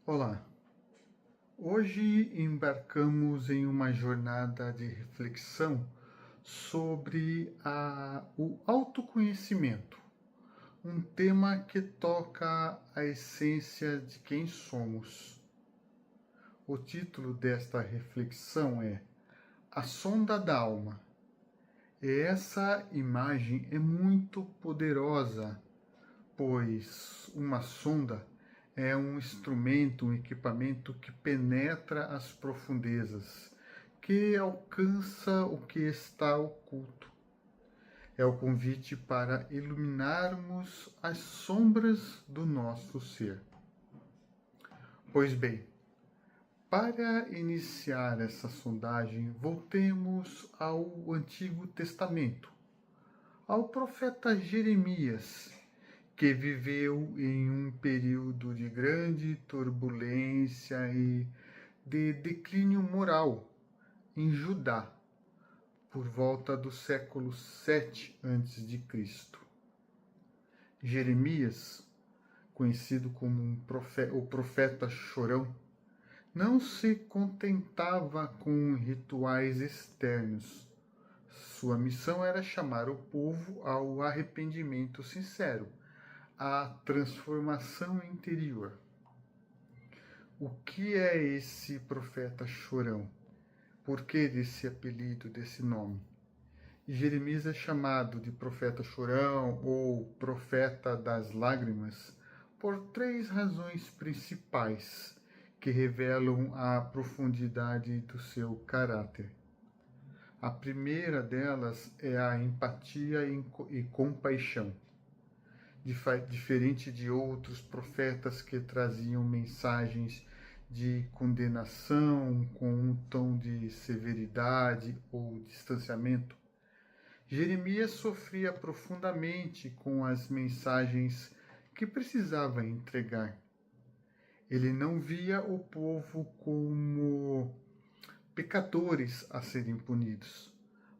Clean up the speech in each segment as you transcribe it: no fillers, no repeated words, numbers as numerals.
Olá, hoje embarcamos em uma jornada de reflexão sobre o autoconhecimento, um tema que toca a essência de quem somos. O título desta reflexão é A Sonda da Alma. E essa imagem é muito poderosa, pois uma sonda é um instrumento, um equipamento que penetra as profundezas, que alcança o que está oculto. É o convite para iluminarmos as sombras do nosso ser. Pois bem, para iniciar essa sondagem, voltemos ao Antigo Testamento, ao profeta Jeremias, que viveu em um período de grande turbulência e de declínio moral em Judá, por volta do século 7 a.C. Jeremias, conhecido como o profeta chorão, não se contentava com rituais externos. Sua missão era chamar o povo ao arrependimento sincero, à transformação interior. O que é esse profeta chorão? Por que desse apelido, desse nome? Jeremias é chamado de profeta chorão ou profeta das lágrimas por três razões principais que revelam a profundidade do seu caráter. A primeira delas é a empatia e compaixão. Diferente de outros profetas que traziam mensagens de condenação com um tom de severidade ou distanciamento, Jeremias sofria profundamente com as mensagens que precisava entregar. Ele não via o povo como pecadores a serem punidos,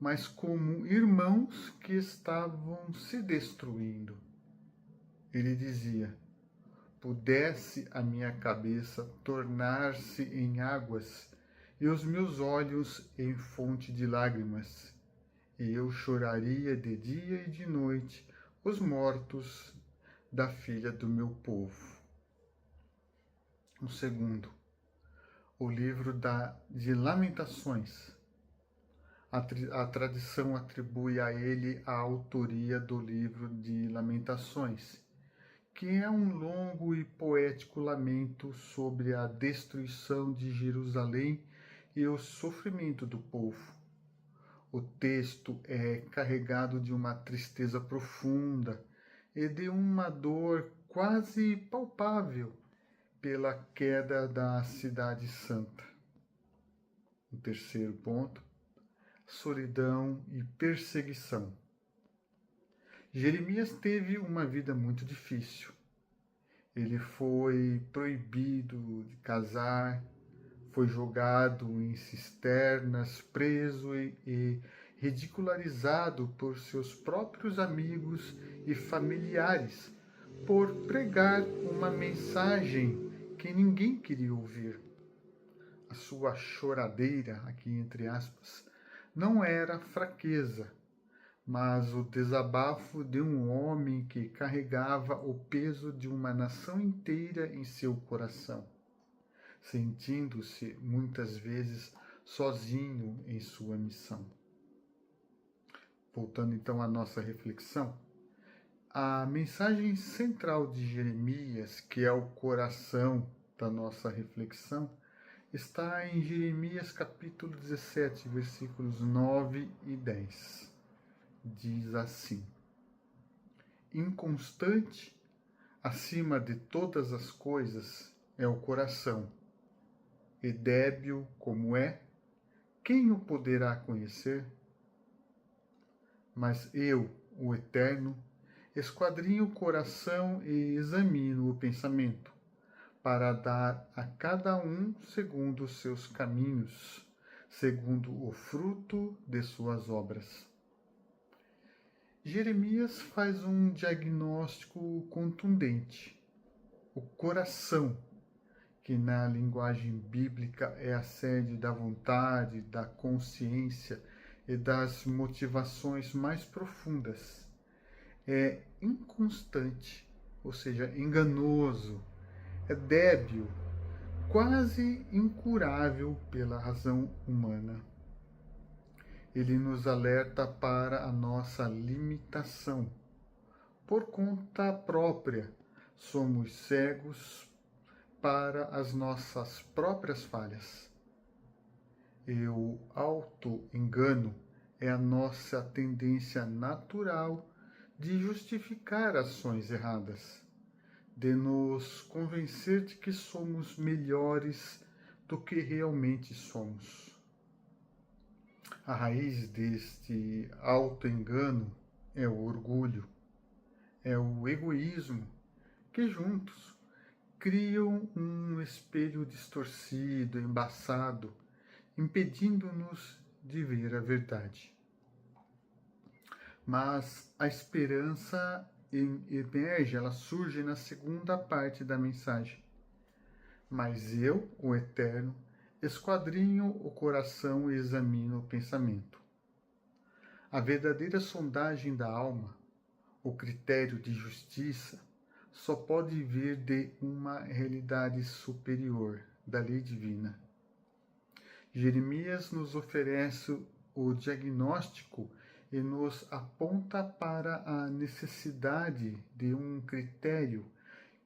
mas como irmãos que estavam se destruindo. Ele dizia: pudesse a minha cabeça tornar-se em águas e os meus olhos em fonte de lágrimas, e eu choraria de dia e de noite os mortos da filha do meu povo. O segundo, o livro de Lamentações. A tradição atribui a ele a autoria do livro de Lamentações, que é um longo e poético lamento sobre a destruição de Jerusalém e o sofrimento do povo. O texto é carregado de uma tristeza profunda e de uma dor quase palpável pela queda da cidade santa. O terceiro ponto, solidão e perseguição. Jeremias teve uma vida muito difícil. Ele foi proibido de casar, foi jogado em cisternas, preso e ridicularizado por seus próprios amigos e familiares por pregar uma mensagem que ninguém queria ouvir. A sua choradeira, aqui entre aspas, não era fraqueza, mas o desabafo de um homem que carregava o peso de uma nação inteira em seu coração, sentindo-se muitas vezes sozinho em sua missão. Voltando então à nossa reflexão, a mensagem central de Jeremias, que é o coração da nossa reflexão, está em Jeremias capítulo 17, versículos 9 e 10. Diz assim: inconstante, acima de todas as coisas, é o coração, e débil como é, quem o poderá conhecer? Mas eu, o Eterno, esquadrinho o coração e examino o pensamento, para dar a cada um segundo os seus caminhos, segundo o fruto de suas obras. Jeremias faz um diagnóstico contundente. O coração, que na linguagem bíblica é a sede da vontade, da consciência e das motivações mais profundas, é inconstante, ou seja, enganoso, é débil, quase incurável pela razão humana. Ele nos alerta para a nossa limitação. Por conta própria, somos cegos para as nossas próprias falhas. E o auto-engano é a nossa tendência natural de justificar ações erradas, de nos convencer de que somos melhores do que realmente somos. A raiz deste auto-engano é o orgulho, é o egoísmo, que juntos criam um espelho distorcido, embaçado, impedindo-nos de ver a verdade. Mas a esperança emerge, ela surge na segunda parte da mensagem. Mas eu, o Eterno, esquadrinho o coração e examino o pensamento. A verdadeira sondagem da alma, o critério de justiça, só pode vir de uma realidade superior, da lei divina. Jeremias nos oferece o diagnóstico e nos aponta para a necessidade de um critério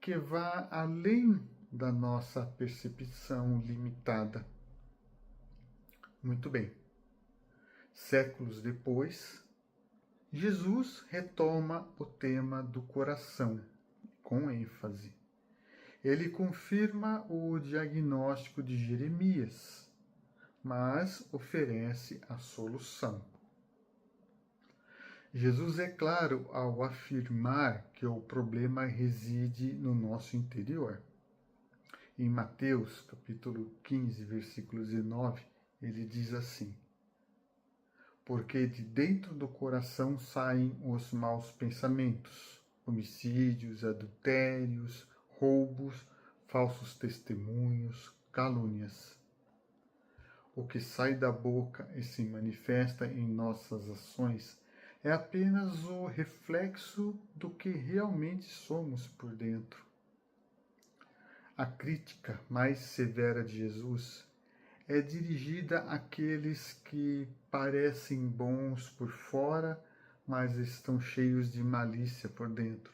que vá além da nossa percepção limitada. Muito bem. Séculos depois, Jesus retoma o tema do coração, com ênfase. Ele confirma o diagnóstico de Jeremias, mas oferece a solução. Jesus é claro ao afirmar que o problema reside no nosso interior. Em Mateus, capítulo 15, versículo 19, ele diz assim: porque de dentro do coração saem os maus pensamentos, homicídios, adultérios, roubos, falsos testemunhos, calúnias. O que sai da boca e se manifesta em nossas ações é apenas o reflexo do que realmente somos por dentro. A crítica mais severa de Jesus é dirigida àqueles que parecem bons por fora, mas estão cheios de malícia por dentro.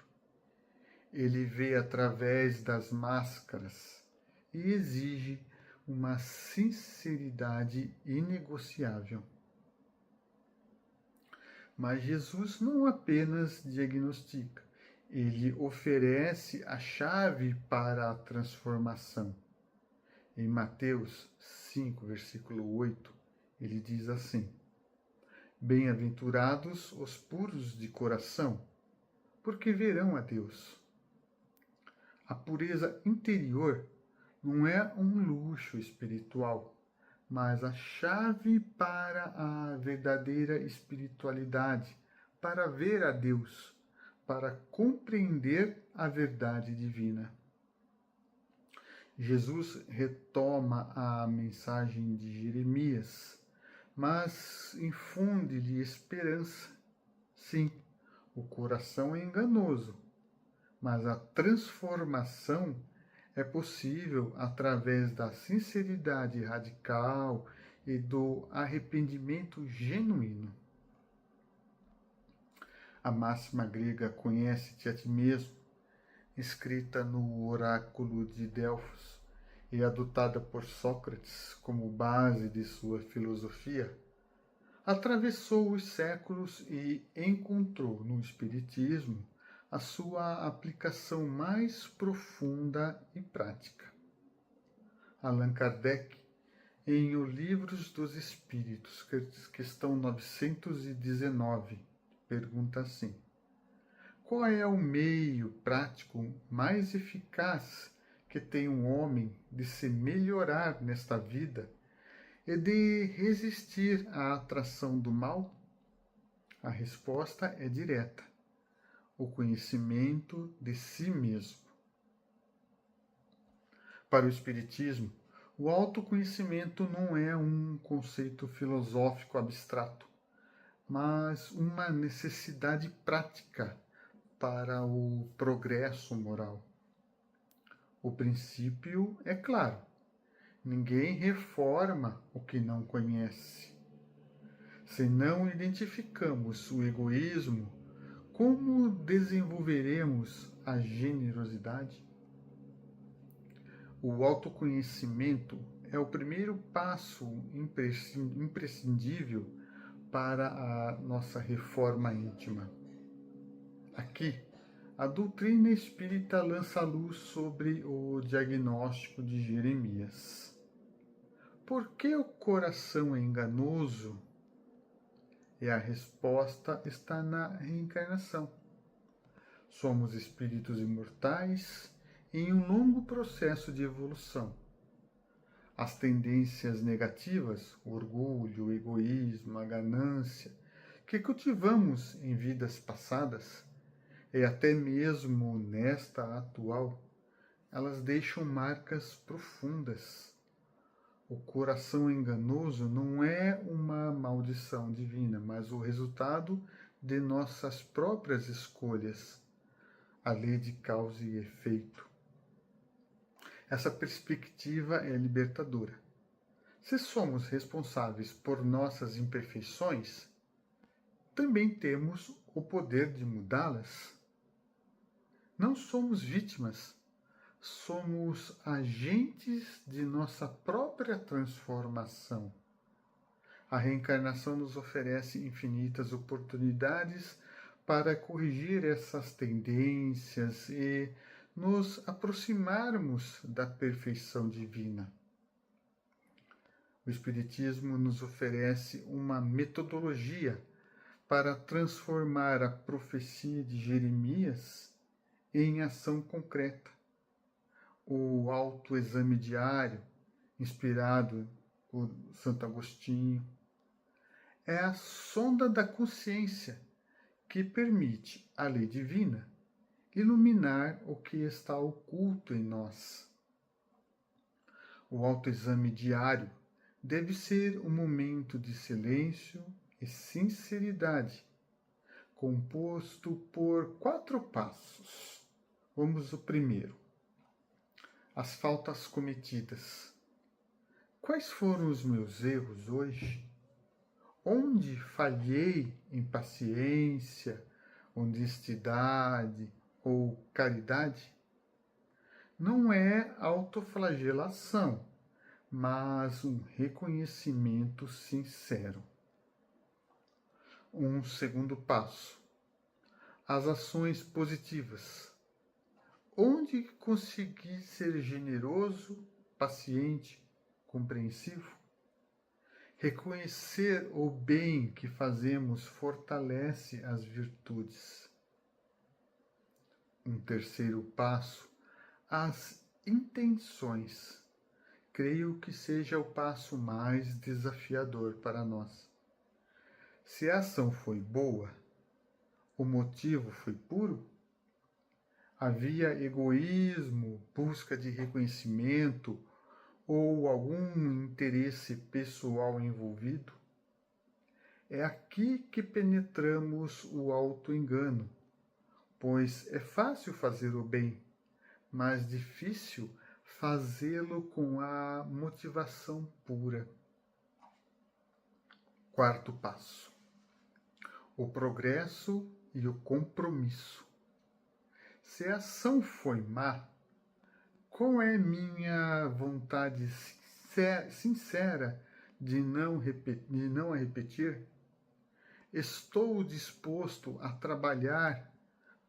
Ele vê através das máscaras e exige uma sinceridade inegociável. Mas Jesus não apenas diagnostica, ele oferece a chave para a transformação. Em Mateus 5, versículo 8, ele diz assim: bem-aventurados os puros de coração, porque verão a Deus. A pureza interior não é um luxo espiritual, mas a chave para a verdadeira espiritualidade, para ver a Deus, para compreender a verdade divina. Jesus retoma a mensagem de Jeremias, mas infunde-lhe esperança. Sim, o coração é enganoso, mas a transformação é possível através da sinceridade radical e do arrependimento genuíno. A máxima grega "conhece-te a ti mesmo", escrita no oráculo de Delfos e adotada por Sócrates como base de sua filosofia, atravessou os séculos e encontrou no Espiritismo a sua aplicação mais profunda e prática. Allan Kardec, em O Livros dos Espíritos, questão 919, pergunta assim: qual é o meio prático mais eficaz que tem um homem de se melhorar nesta vida e de resistir à atração do mal? A resposta é direta: o conhecimento de si mesmo. Para o Espiritismo, o autoconhecimento não é um conceito filosófico abstrato, mas uma necessidade prática para o progresso moral. O princípio é claro: ninguém reforma o que não conhece. Se não identificamos o egoísmo, como desenvolveremos a generosidade? O autoconhecimento é o primeiro passo imprescindível para a nossa reforma íntima. Aqui, a doutrina espírita lança luz sobre o diagnóstico de Jeremias. Por que o coração é enganoso? E a resposta está na reencarnação. Somos espíritos imortais em um longo processo de evolução. As tendências negativas, o orgulho, o egoísmo, a ganância, que cultivamos em vidas passadas, e até mesmo nesta atual, elas deixam marcas profundas. O coração enganoso não é uma maldição divina, mas o resultado de nossas próprias escolhas, a lei de causa e efeito. Essa perspectiva é libertadora. Se somos responsáveis por nossas imperfeições, também temos o poder de mudá-las. Não somos vítimas, somos agentes de nossa própria transformação. A reencarnação nos oferece infinitas oportunidades para corrigir essas tendências e nos aproximarmos da perfeição divina. O Espiritismo nos oferece uma metodologia para transformar a profecia de Jeremias em ação concreta. O autoexame diário, inspirado por Santo Agostinho, é a sonda da consciência que permite à lei divina iluminar o que está oculto em nós. O autoexame diário deve ser um momento de silêncio e sinceridade, composto por 4 passos. Vamos ao primeiro. As faltas cometidas. Quais foram os meus erros hoje? Onde falhei em paciência, honestidade ou caridade? Não é autoflagelação, mas um reconhecimento sincero. Um segundo passo. As ações positivas. Onde consegui ser generoso, paciente, compreensivo? Reconhecer o bem que fazemos fortalece as virtudes. Um terceiro passo, as intenções. Creio que seja o passo mais desafiador para nós. Se a ação foi boa, o motivo foi puro? Havia egoísmo, busca de reconhecimento ou algum interesse pessoal envolvido? É aqui que penetramos o auto-engano, pois é fácil fazer o bem, mas difícil fazê-lo com a motivação pura. Quarto passo: o progresso e o compromisso. Se a ação foi má, qual é minha vontade sincera de não a repetir? Estou disposto a trabalhar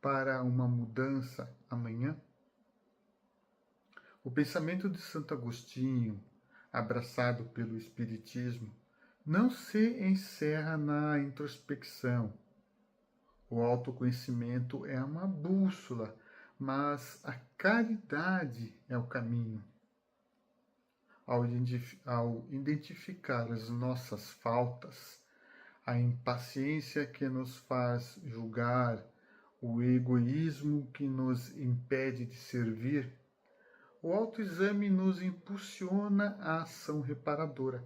para uma mudança amanhã? O pensamento de Santo Agostinho, abraçado pelo Espiritismo, não se encerra na introspecção. O autoconhecimento é uma bússola, mas a caridade é o caminho. Ao identificar as nossas faltas, a impaciência que nos faz julgar, o egoísmo que nos impede de servir, O autoexame nos impulsiona à ação reparadora.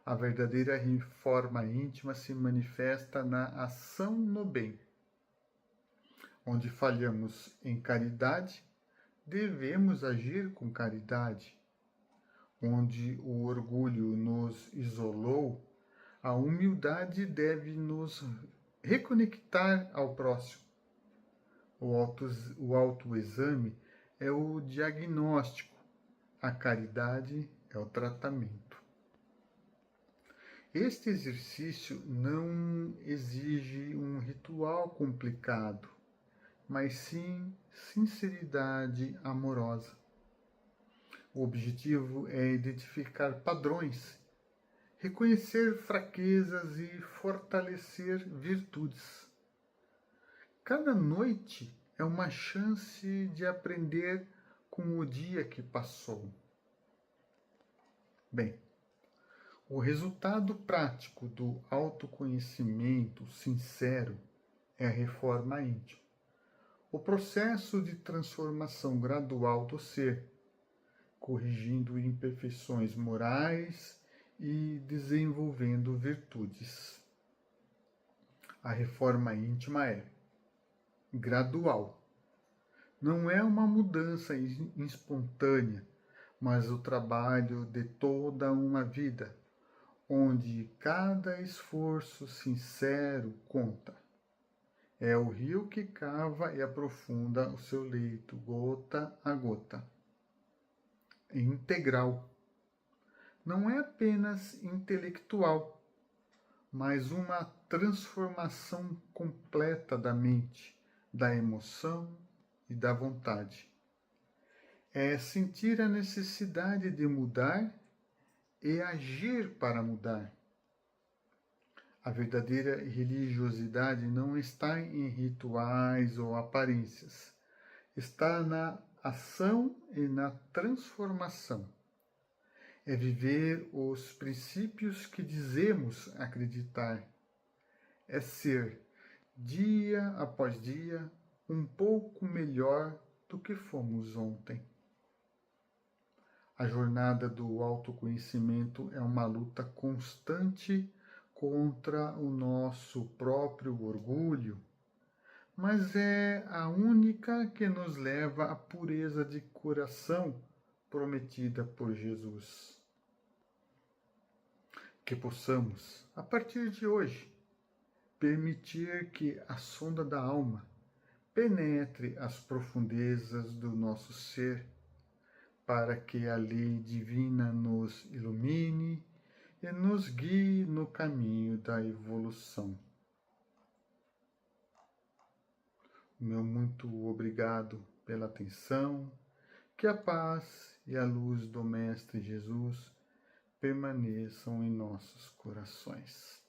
A verdadeira reforma íntima se manifesta na ação no bem. Onde falhamos em caridade, devemos agir com caridade. Onde o orgulho nos isolou, a humildade deve nos reconectar ao próximo. O autoexame é o diagnóstico, a caridade é o tratamento. Este exercício não exige um ritual complicado, mas sim sinceridade amorosa. O objetivo é identificar padrões, reconhecer fraquezas e fortalecer virtudes. Cada noite é uma chance de aprender com o dia que passou. Bem, o resultado prático do autoconhecimento sincero é a reforma íntima, o processo de transformação gradual do ser, corrigindo imperfeições morais e desenvolvendo virtudes. A reforma íntima é gradual. Não é uma mudança espontânea, mas o trabalho de toda uma vida, onde cada esforço sincero conta. É o rio que cava e aprofunda o seu leito, gota a gota. É integral. Não é apenas intelectual, mas uma transformação completa da mente, da emoção e da vontade. É sentir a necessidade de mudar e agir para mudar. A verdadeira religiosidade não está em rituais ou aparências. Está na ação e na transformação. É viver os princípios que dizemos acreditar. É ser, dia após dia, um pouco melhor do que fomos ontem. A jornada do autoconhecimento é uma luta constante contra o nosso próprio orgulho, mas é a única que nos leva à pureza de coração prometida por Jesus. Que possamos, a partir de hoje, permitir que a sonda da alma penetre as profundezas do nosso ser, para que a lei divina nos ilumine e nos guie no caminho da evolução. Meu muito obrigado pela atenção, que a paz e a luz do Mestre Jesus permaneçam em nossos corações.